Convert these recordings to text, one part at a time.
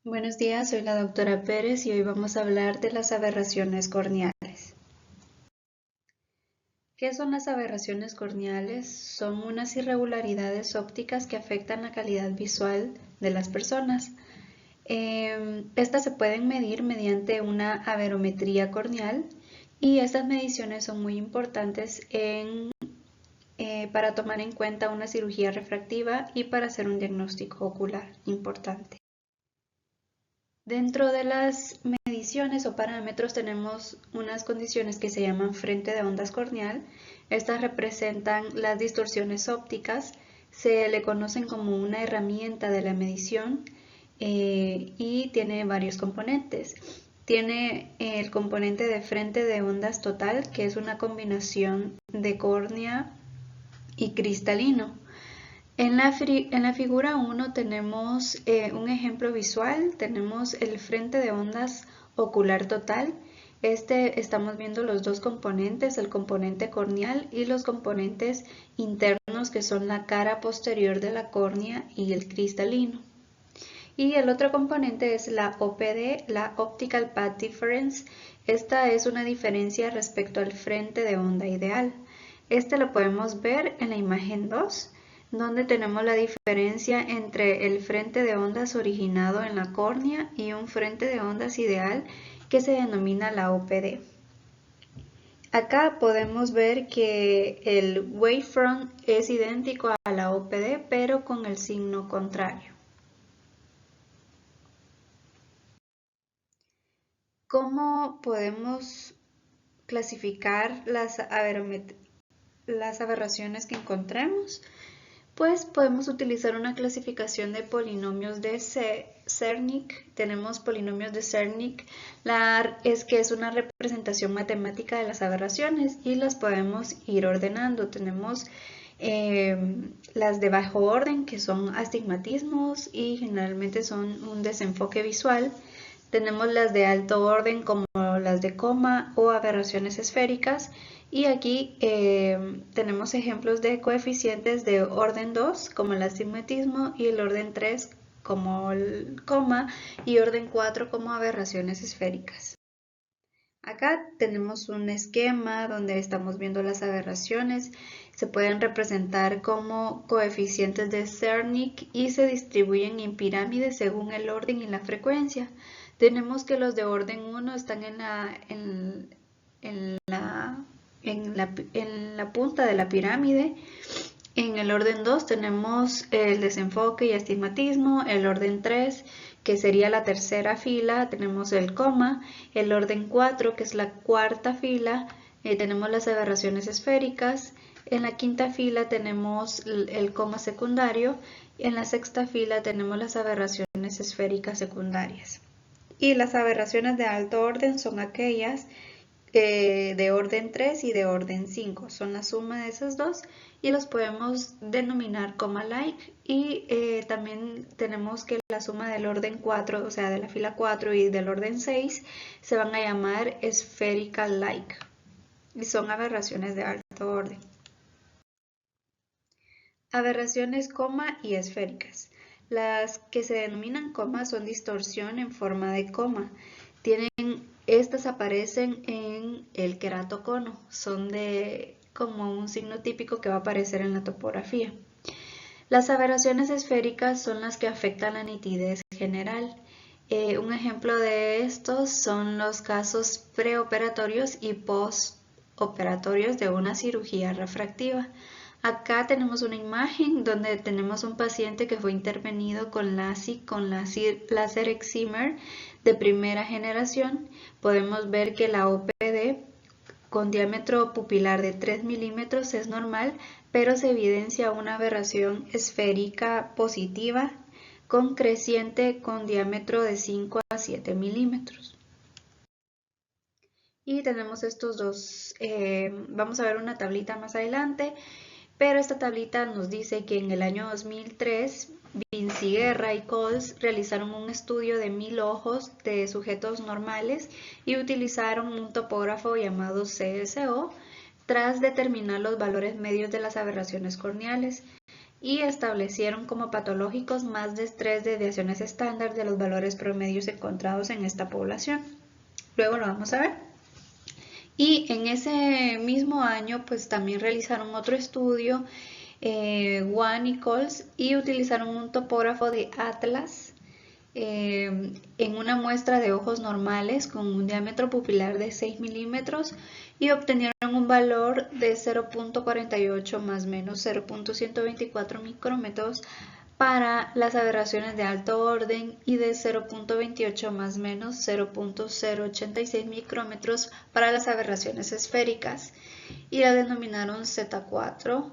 Buenos días, soy la doctora Pérez y hoy vamos a hablar de las aberraciones corneales. ¿Qué son las aberraciones corneales? Son unas irregularidades ópticas que afectan la calidad visual de las personas. Estas se pueden medir mediante una aberometría corneal y estas mediciones son muy importantes para tomar en cuenta una cirugía refractiva y para hacer un diagnóstico ocular importante. Dentro de las mediciones o parámetros tenemos unas condiciones que se llaman frente de ondas corneal. Estas representan las distorsiones ópticas, se le conocen como una herramienta de la medición y tiene varios componentes. Tiene el componente de frente de ondas total, que es una combinación de córnea y cristalino. En la figura 1 tenemos un ejemplo visual, tenemos el frente de ondas ocular total. Estamos viendo los dos componentes, el componente corneal y los componentes internos que son la cara posterior de la córnea y el cristalino. Y el otro componente es la OPD, la Optical Path Difference. Esta es una diferencia respecto al frente de onda ideal. Lo podemos ver en la imagen 2, donde tenemos la diferencia entre el frente de ondas originado en la córnea y un frente de ondas ideal que se denomina la OPD. Acá podemos ver que el wavefront es idéntico a la OPD, pero con el signo contrario. ¿Cómo podemos clasificar las aberraciones que encontremos? Pues podemos utilizar una clasificación de polinomios de Cernic. Tenemos polinomios de Cernic, que es una representación matemática de las aberraciones y las podemos ir ordenando. Tenemos las de bajo orden, que son astigmatismos y generalmente son un desenfoque visual. Tenemos las de alto orden como las de coma o aberraciones esféricas y aquí tenemos ejemplos de coeficientes de orden 2 como el astigmatismo y el orden 3 como el coma y orden 4 como aberraciones esféricas. Acá tenemos un esquema donde estamos viendo las aberraciones. Se pueden representar como coeficientes de Cernic y se distribuyen en pirámides según el orden y la frecuencia. Tenemos que los de orden 1 están en la punta de la pirámide. En el orden 2 tenemos el desenfoque y astigmatismo. El orden 3, que sería la tercera fila, tenemos el coma. El orden 4, que es la cuarta fila, tenemos las aberraciones esféricas. En la quinta fila tenemos el coma secundario. En la sexta fila tenemos las aberraciones esféricas secundarias. Y las aberraciones de alto orden son aquellas de orden 3 y de orden 5. Son la suma de esos dos y los podemos denominar coma-like. Y también tenemos que la suma del orden 4, o sea, de la fila 4 y del orden 6, se van a llamar spherical-like. Y son aberraciones de alto orden. Aberraciones coma y esféricas. Las que se denominan coma son distorsión en forma de coma. Estas aparecen en el queratocono, son como un signo típico que va a aparecer en la topografía. Las aberraciones esféricas son las que afectan la nitidez general. Un ejemplo de estos son los casos preoperatorios y postoperatorios de una cirugía refractiva. Acá tenemos una imagen donde tenemos un paciente que fue intervenido con LASIK, con láser excimer de primera generación. Podemos ver que la OPD con diámetro pupilar de 3 milímetros es normal, pero se evidencia una aberración esférica positiva con creciente con diámetro de 5 a 7 milímetros. Y tenemos estos dos, vamos a ver una tablita más adelante. Pero esta tablita nos dice que en el año 2003, Vinciguerra y Coles realizaron un estudio de 1000 ojos de sujetos normales y utilizaron un topógrafo llamado CSO tras determinar los valores medios de las aberraciones corneales. y establecieron como patológicos más de 3 desviaciones estándar de los valores promedios encontrados en esta población. Luego lo vamos a ver. Y en ese mismo año pues también realizaron otro estudio, Wan y Coles, y utilizaron un topógrafo de Atlas en una muestra de ojos normales con un diámetro pupilar de 6 milímetros y obtenieron un valor de 0.48 más menos 0.124 micrómetros para las aberraciones de alto orden y de 0.28 más menos 0.086 micrómetros para las aberraciones esféricas, y la denominaron Z4,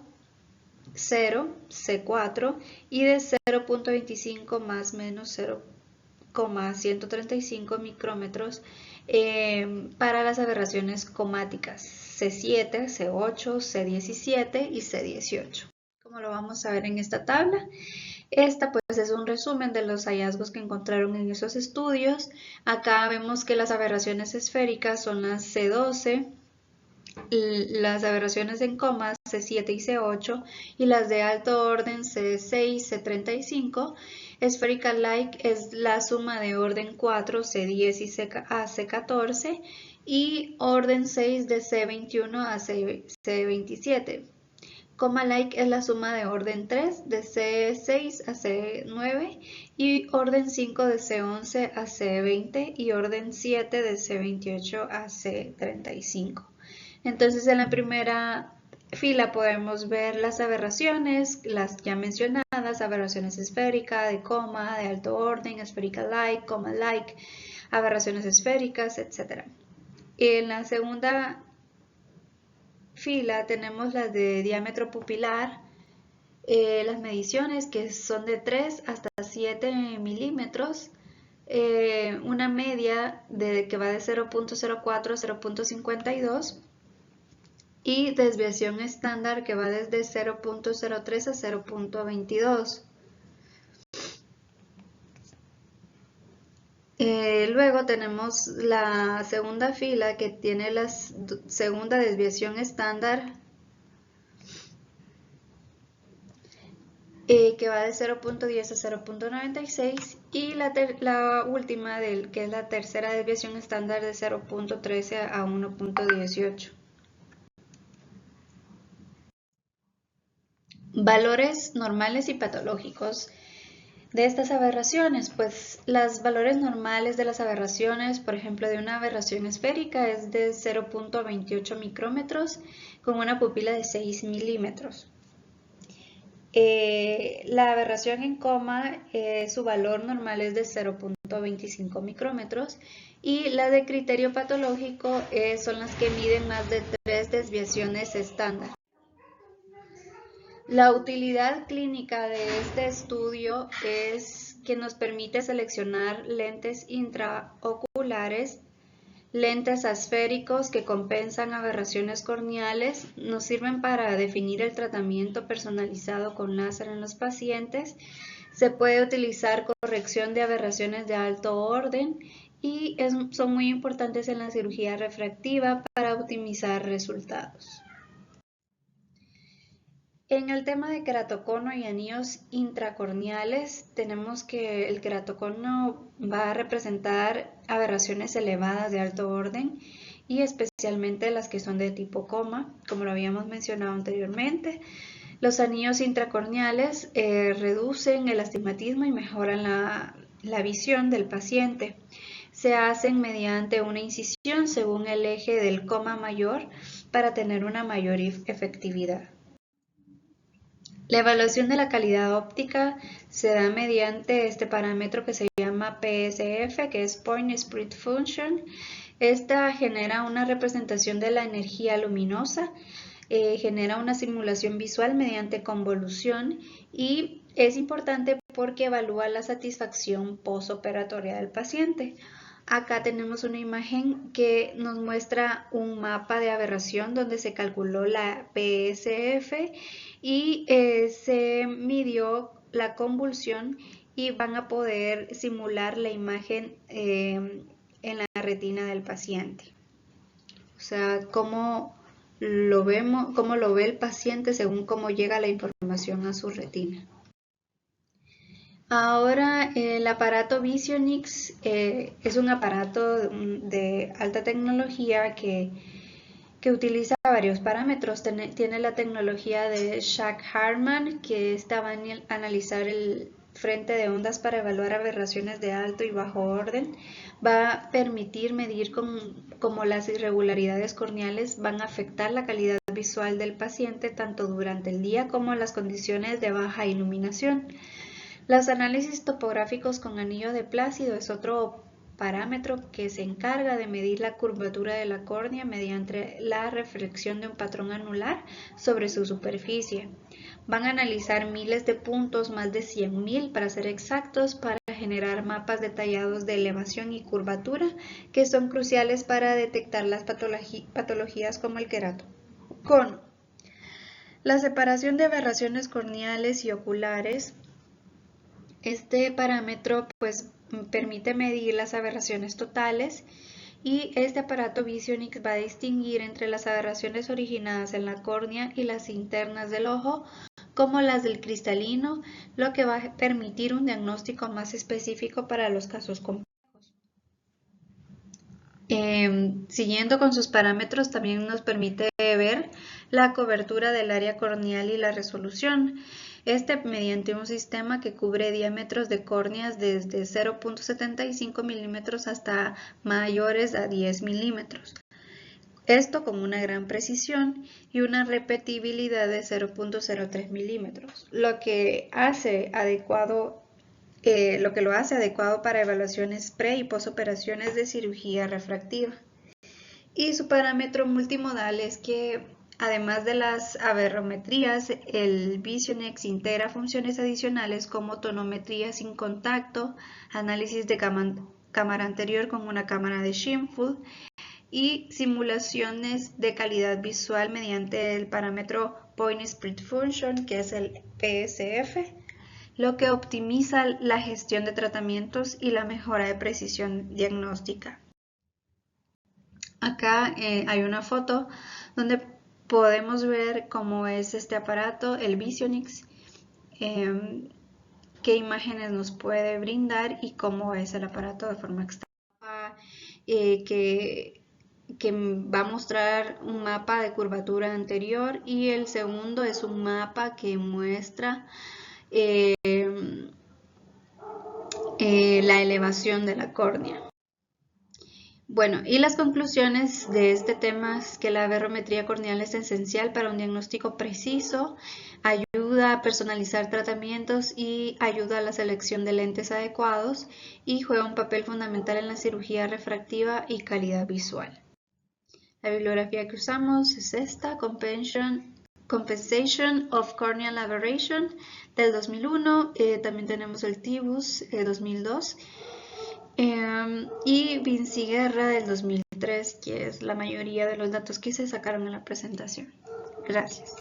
0, C4, y de 0.25 más menos 0,135 micrómetros para las aberraciones comáticas C7, C8, C17 y C18. Como lo vamos a ver en esta tabla, esta pues es un resumen de los hallazgos que encontraron en esos estudios. Acá vemos que las aberraciones esféricas son las C12, las aberraciones en coma C7 y C8, y las de alto orden C6, C35. Spherical-like es la suma de orden 4, C10 y C14, y orden 6 de C21 a C27. Coma-like es la suma de orden 3 de C6 a C9, y orden 5 de C11 a C20 y orden 7 de C28 a C35. Entonces en la primera fila podemos ver las aberraciones, las ya mencionadas, aberraciones esféricas, de coma, de alto orden, spherical-like, coma-like, aberraciones esféricas, etc. En la segunda fila tenemos las de diámetro pupilar, las mediciones que son de 3 hasta 7 milímetros, una media que va de 0.04 a 0.52, y desviación estándar que va desde 0.03 a 0.22. Luego tenemos la segunda fila que tiene la segunda desviación estándar, que va de 0.10 a 0.96, y la última que es la tercera desviación estándar de 0.13 a 1.18. Valores normales y patológicos de estas aberraciones. Pues los valores normales de las aberraciones, por ejemplo, de una aberración esférica es de 0.28 micrómetros con una pupila de 6 milímetros. La aberración en coma, su valor normal es de 0.25 micrómetros, y la de criterio patológico son las que miden más de 3 desviaciones estándar. La utilidad clínica de este estudio es que nos permite seleccionar lentes intraoculares, lentes asféricos que compensan aberraciones corneales, nos sirven para definir el tratamiento personalizado con láser en los pacientes, se puede utilizar corrección de aberraciones de alto orden y son muy importantes en la cirugía refractiva para optimizar resultados. En el tema de queratocono y anillos intracorneales, tenemos que el queratocono va a representar aberraciones elevadas de alto orden y especialmente las que son de tipo coma, como lo habíamos mencionado anteriormente. Los anillos intracorneales reducen el astigmatismo y mejoran la visión del paciente. Se hacen mediante una incisión según el eje del coma mayor para tener una mayor efectividad. La evaluación de la calidad óptica se da mediante este parámetro que se llama PSF, que es Point Split Function. Esta genera una representación de la energía luminosa, genera una simulación visual mediante convolución, y es importante porque evalúa la satisfacción postoperatoria del paciente. Acá tenemos una imagen que nos muestra un mapa de aberración donde se calculó la PSF y se midió la convulsión, y van a poder simular la imagen en la retina del paciente. O sea, cómo cómo lo ve el paciente según cómo llega la información a su retina. Ahora el aparato Visionix es un aparato de alta tecnología que utiliza varios parámetros. Tiene la tecnología de Shak-Harman, que esta va a analizar el frente de ondas para evaluar aberraciones de alto y bajo orden. Va a permitir medir cómo las irregularidades corneales van a afectar la calidad visual del paciente tanto durante el día como en las condiciones de baja iluminación. Los análisis topográficos con anillo de Plácido es otro parámetro que se encarga de medir la curvatura de la córnea mediante la reflexión de un patrón anular sobre su superficie. Van a analizar miles de puntos, más de 100.000 para ser exactos, para generar mapas detallados de elevación y curvatura que son cruciales para detectar las patologías como el queratocono. La separación de aberraciones corneales y oculares. Este parámetro permite medir las aberraciones totales y este aparato Visionix va a distinguir entre las aberraciones originadas en la córnea y las internas del ojo, como las del cristalino, lo que va a permitir un diagnóstico más específico para los casos complejos. Siguiendo con sus parámetros, también nos permite ver la cobertura del área corneal y la resolución. Mediante un sistema que cubre diámetros de córneas desde 0.75 milímetros hasta mayores a 10 milímetros. Esto con una gran precisión y una repetibilidad de 0.03 milímetros, lo que lo hace adecuado para evaluaciones pre- y posoperaciones de cirugía refractiva. Y su parámetro multimodal es que, además de las aberrometrías, el Visionix integra funciones adicionales como tonometría sin contacto, análisis de cámara anterior con una cámara de Scheimpflug y simulaciones de calidad visual mediante el parámetro Point Split Function, que es el PSF, lo que optimiza la gestión de tratamientos y la mejora de precisión diagnóstica. Acá hay una foto donde podemos ver cómo es este aparato, el Visionix, qué imágenes nos puede brindar y cómo es el aparato de forma externa, que va a mostrar un mapa de curvatura anterior, y el segundo es un mapa que muestra la elevación de la córnea. Bueno, y las conclusiones de este tema es que la aberrometría corneal es esencial para un diagnóstico preciso, ayuda a personalizar tratamientos y ayuda a la selección de lentes adecuados, y juega un papel fundamental en la cirugía refractiva y calidad visual. La bibliografía que usamos es esta, Compensation of Corneal Aberration del 2001, también tenemos el TIBUS 2002, y Vinci Guerra del 2003, que es la mayoría de los datos que se sacaron en la presentación. Gracias.